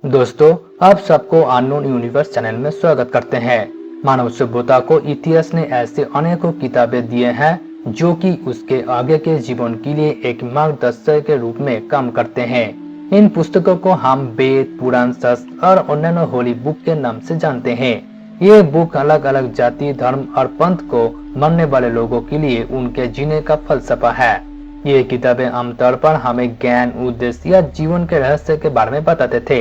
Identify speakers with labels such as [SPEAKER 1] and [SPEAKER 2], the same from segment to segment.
[SPEAKER 1] दोस्तों, आप सबको अननोन यूनिवर्स चैनल में स्वागत करते हैं। मानव सभ्यता को इतिहास ने ऐसे अनेकों किताबें दिए हैं जो कि उसके आगे के जीवन के लिए एक मार्गदर्शक के रूप में काम करते हैं। इन पुस्तकों को हम वेद, पुराण, शास्त्र और अन्य होली बुक के नाम से जानते हैं। ये बुक अलग अलग जाति, धर्म और पंथ को मानने वाले लोगों के लिए उनके जीने का फलसफा है। ये किताबें आमतौर पर हमें ज्ञान, उद्देश्य या जीवन के रहस्य के बारे में बताते थे,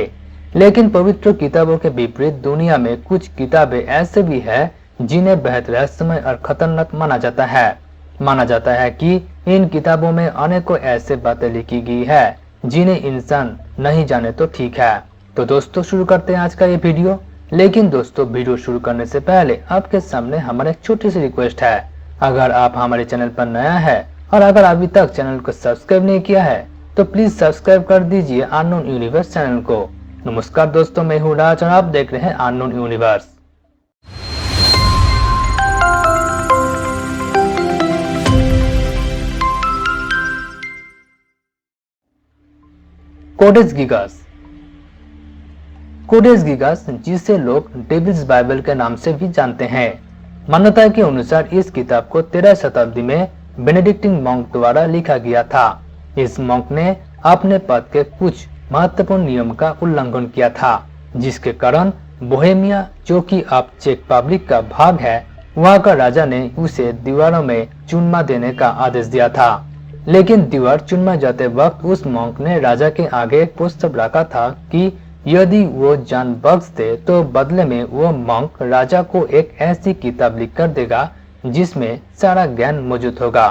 [SPEAKER 1] लेकिन पवित्र किताबों के विपरीत दुनिया में कुछ किताबें ऐसे भी हैं जिन्हें बेहद रहस्यमय और खतरनाक माना जाता है। माना जाता है कि इन किताबों में अनेकों ऐसे बातें लिखी गई है जिन्हें इंसान नहीं जाने तो ठीक है। तो दोस्तों, शुरू करते हैं आज का ये वीडियो। लेकिन दोस्तों, वीडियो शुरू करने से पहले आपके सामने हमारी एक छोटी सी रिक्वेस्ट है। अगर आप हमारे चैनल पर नया है और अगर अभी तक चैनल को सब्सक्राइब नहीं किया है तो प्लीज सब्सक्राइब कर दीजिए अननोन यूनिवर्स चैनल को। नमस्कार दोस्तों, मैं हूँ राज और आप देख रहे हैं unknown universe. Codex Gigas. Codex Gigas, जिसे लोग डेविल्स बाइबल के नाम से भी जानते हैं, मान्यता के अनुसार इस किताब को 13 शताब्दी में बेनेडिक्टिन मॉन्क द्वारा लिखा गया था। इस मॉन्क ने अपने पद के कुछ महत्वपूर्ण नियम का उल्लंघन किया था, जिसके कारण बोहेमिया, जो कि अब चेक रिपब्लिक का भाग है, वहां का राजा ने उसे दीवारों में चुनमा देने का आदेश दिया था। लेकिन दीवार चुनमा जाते वक्त उस मॉन्क ने राजा के आगे प्रस्ताव रखा था कि यदि वो जान बख्श दे तो बदले में वो मॉन्क राजा को एक ऐसी किताब लिख कर देगा जिसमें सारा ज्ञान मौजूद होगा।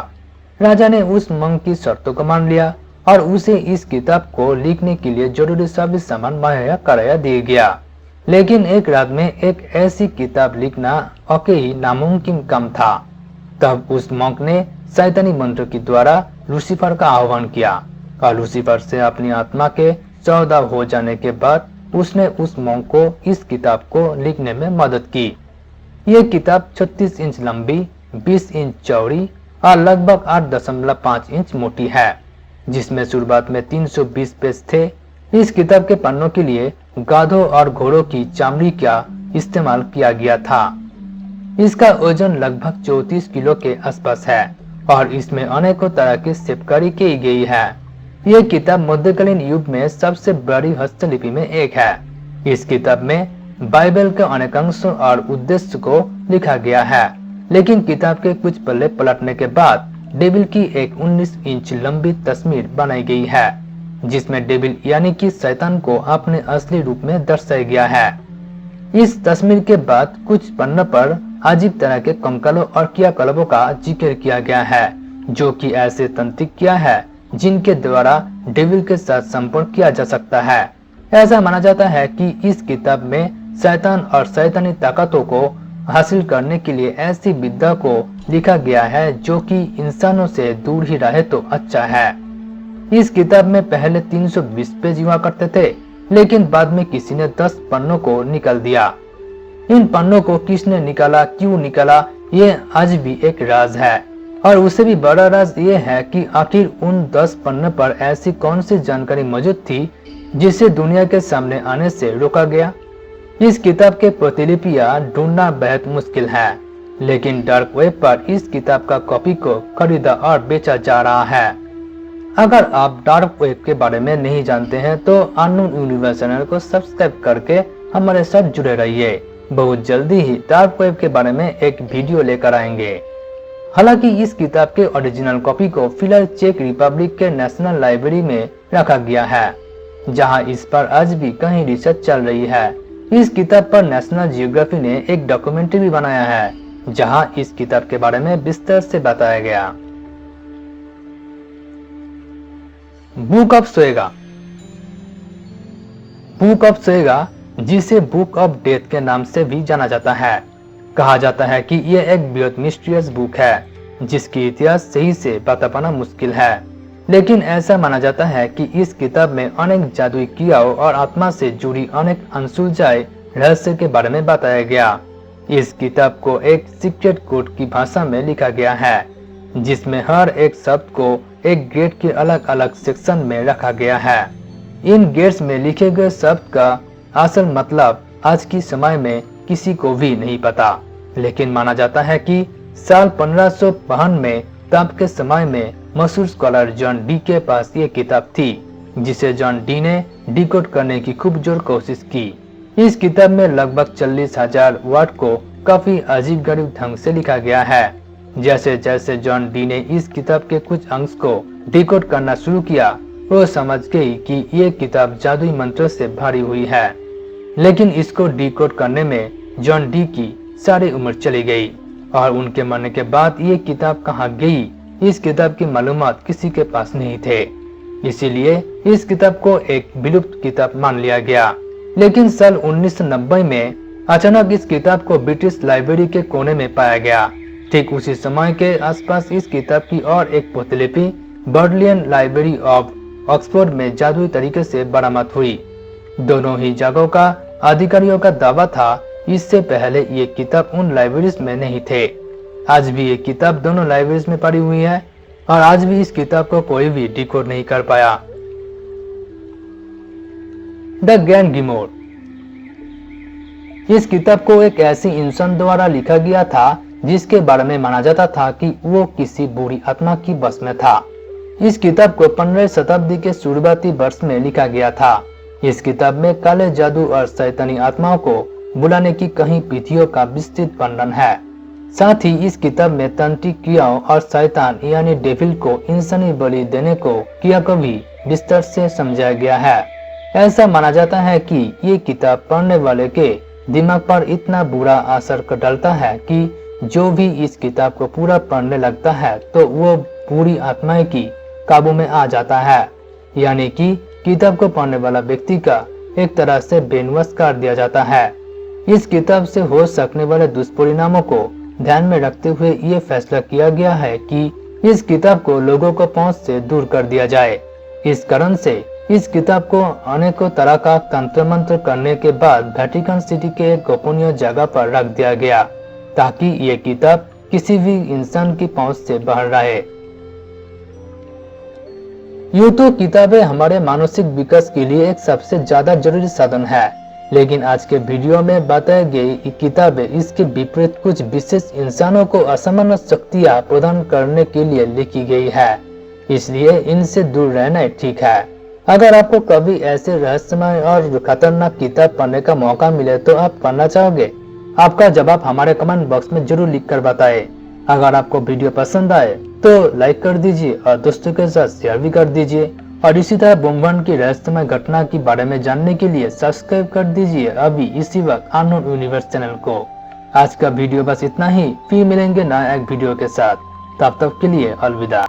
[SPEAKER 1] राजा ने उस मॉन्क की शर्तों को मान लिया और उसे इस किताब को लिखने के लिए जरूरी सभी सामान मुहैया कराया दिया गया। लेकिन एक रात में एक ऐसी किताब लिखना वाकई नामुमकिन काम था। तब उस मॉन्क ने शैतानी मंत्र के द्वारा लूसीफर का आह्वान किया और लूसीफर से अपनी आत्मा के सौदा हो जाने के बाद उसने उस मॉन्क को इस किताब को लिखने में मदद की। ये किताब 36 इंच लंबी, 20 इंच चौड़ी और लगभग 8.5 इंच मोटी है, जिसमें शुरुआत में 320 पेज थे। इस किताब के पन्नों के लिए गाधों और घोड़ों की चमड़ी का इस्तेमाल किया गया था। इसका वजन लगभग 34 किलो के आसपास है और इसमें अनेकों तरह की शिल्पकारी की गई है। यह किताब मध्यकालीन युग में सबसे बड़ी हस्तलिपि में एक है। इस किताब में बाइबल के अनेक अंशों और उद्देश्य को लिखा गया है, लेकिन किताब के कुछ पन्ने पलटने के बाद डेविल की एक 19 इंच लंबी तस्वीर बनाई गई है, जिसमें डेविल यानी कि शैतान को अपने असली रूप में दर्शाया गया है। इस तस्वीर के बाद कुछ पन्नों पर अजीब तरह के कंकालों और क्रियाकलापों का जिक्र किया गया है, जो कि ऐसे तांत्रिक क्रिया है जिनके द्वारा डेविल के साथ संपर्क किया जा सकता है। ऐसा माना जाता है कि इस किताब में शैतान और शैतानी ताकतों को हासिल करने के लिए ऐसी विद्या को लिखा गया है जो कि इंसानों से दूर ही रहे तो अच्छा है। इस किताब में पहले 320 पेज हुआ करते थे, लेकिन बाद में किसी ने 10 पन्नों को निकाल दिया। इन पन्नों को किसने निकाला, क्यों निकाला, ये आज भी एक राज है। और उससे भी बड़ा राज ये है कि आखिर उन 10 पन्नों पर ऐसी कौन सी जानकारी मौजूद थी जिसे दुनिया के सामने आने से रोका गया। इस किताब के प्रतिलिपियां ढूंढना बेहद मुश्किल है, लेकिन डार्क वेब पर इस किताब का कॉपी को खरीदा और बेचा जा रहा है। अगर आप डार्क वेब के बारे में नहीं जानते हैं तो अननोन यूनिवर्स चैनल को सब्सक्राइब करके हमारे साथ जुड़े रहिए। बहुत जल्दी ही डार्क वेब के बारे में एक वीडियो लेकर आएंगे। हालांकि इस किताब के ओरिजिनल कॉपी को फिलहाल चेक रिपब्लिक के नेशनल लाइब्रेरी में रखा गया है, जहां इस पर आज भी कहीं रिसर्च चल रही है। इस किताब पर नेशनल जियोग्राफी ने एक डॉक्यूमेंट्री भी बनाया है, जहां इस किताब के बारे में विस्तार से बताया गया। Book of Soyga. Book of Soyga, जिसे बुक ऑफ डेथ के नाम से भी जाना जाता है, कहा जाता है कि यह एक बेहद मिस्टीरियस बुक है जिसकी इतिहास सही से बता पाना मुश्किल है। लेकिन ऐसा माना जाता है कि इस किताब में अनेक जादुई क्रियाओं और आत्मा से जुड़ी अनेक अनसुलझाए रहस्य के बारे में बताया गया। इस किताब को एक सीक्रेट कोड की भाषा में लिखा गया है, जिसमें हर एक शब्द को एक ग्रेड के अलग अलग सेक्शन में रखा गया है। इन गेट्स में लिखे गए शब्द का असल मतलब आज की समय में किसी को भी नहीं पता, लेकिन माना जाता है कि साल 1552 में तब के समय में मशहूर स्कॉलर जॉन डी के पास ये किताब थी, जिसे जॉन डी ने डिकोड करने की खूब जोर कोशिश की। इस किताब में लगभग 40,000 वर्ड को काफी अजीब गरीब ढंग से लिखा गया है। जैसे जैसे जॉन डी ने इस किताब के कुछ अंश को डिकोड करना शुरू किया, वो समझ गई कि ये किताब जादुई मंत्रों से भरी हुई है। लेकिन इसको डिकोड करने में जॉन डी की सारी उम्र चली गई और उनके मरने के बाद ये किताब कहाँ गई, इस किताब की मालूमात किसी के पास नहीं थे। इसीलिए इस किताब को एक विलुप्त किताब मान लिया गया। लेकिन साल 1990 में अचानक इस किताब को ब्रिटिश लाइब्रेरी के कोने में पाया गया। ठीक उसी समय के आसपास इस किताब की और एक प्रतिलिपि बर्डलियन लाइब्रेरी ऑफ ऑक्सफोर्ड में जादुई तरीके से बरामद हुई। दोनों ही जगहों का अधिकारियों का दावा था, इससे पहले ये किताब उन लाइब्रेरीज में नहीं थे। आज भी ये किताब दोनों लाइब्रेरीज में पड़ी हुई है और आज भी इस किताब को कोई भी डिकोड नहीं कर पाया। The grand grimoire. इस किताब को एक ऐसी इंसान द्वारा लिखा गया था जिसके बारे में माना जाता था कि वो किसी बुरी आत्मा की बस में था। इस किताब को 15वीं शताब्दी के शुरुआती वर्ष में लिखा गया था। इस किताब में काले जादू और शैतानी आत्माओं को बुलाने की कई विधियों का विस्तृत वर्णन है। साथ ही इस किताब में तांत्रिक क्रियाओं और शैतान यानी डेविल को इंसानी बलि देने क्रिया को भी विस्तार से समझाया गया है। ऐसा माना जाता है कि ये किताब पढ़ने वाले के दिमाग पर इतना बुरा असर डालता है कि जो भी इस किताब को पूरा पढ़ने लगता है तो वो पूरी आत्माएं की काबू में आ जाता है, यानी कि किताब को पढ़ने वाला व्यक्ति का एक तरह से बेनवश कर दिया जाता है। इस किताब से हो सकने वाले दुष्परिणामों को ध्यान में रखते हुए ये फैसला किया गया है कि इस किताब को लोगों को पहुंच से दूर कर दिया जाए। इस कारण से इस किताब को अनेकों तरह का तंत्र मंत्र करने के बाद वेटिकन सिटी के एक गोपनीय जगह पर रख दिया गया, ताकि ये किताब किसी भी इंसान की पहुंच से बाहर रहे। यूं तो किताबें हमारे मानसिक विकास के लिए एक सबसे ज्यादा जरूरी साधन है, लेकिन आज के वीडियो में बताई गई किताबें इसके विपरीत कुछ विशेष इंसानों को असामान्य शक्तियां प्रदान करने के लिए लिखी गई है, इसलिए इनसे दूर रहना ठीक है। अगर आपको कभी ऐसे रहस्यमय और खतरनाक किताब पढ़ने का मौका मिले तो आप पढ़ना चाहोगे? आपका जवाब हमारे कमेंट बॉक्स में जरूर लिखकर बताएं। अगर आपको वीडियो पसंद आए तो लाइक कर दीजिए और दोस्तों के साथ शेयर भी कर दीजिए, और इसी तरह ब्रह्मांड की रहस्यमय घटना के बारे में जानने के लिए सब्सक्राइब कर दीजिए अभी इसी वक्त अननोन यूनिवर्स चैनल को। आज का वीडियो बस इतना ही, फिर मिलेंगे नया एक वीडियो के साथ। तब तक के लिए अलविदा।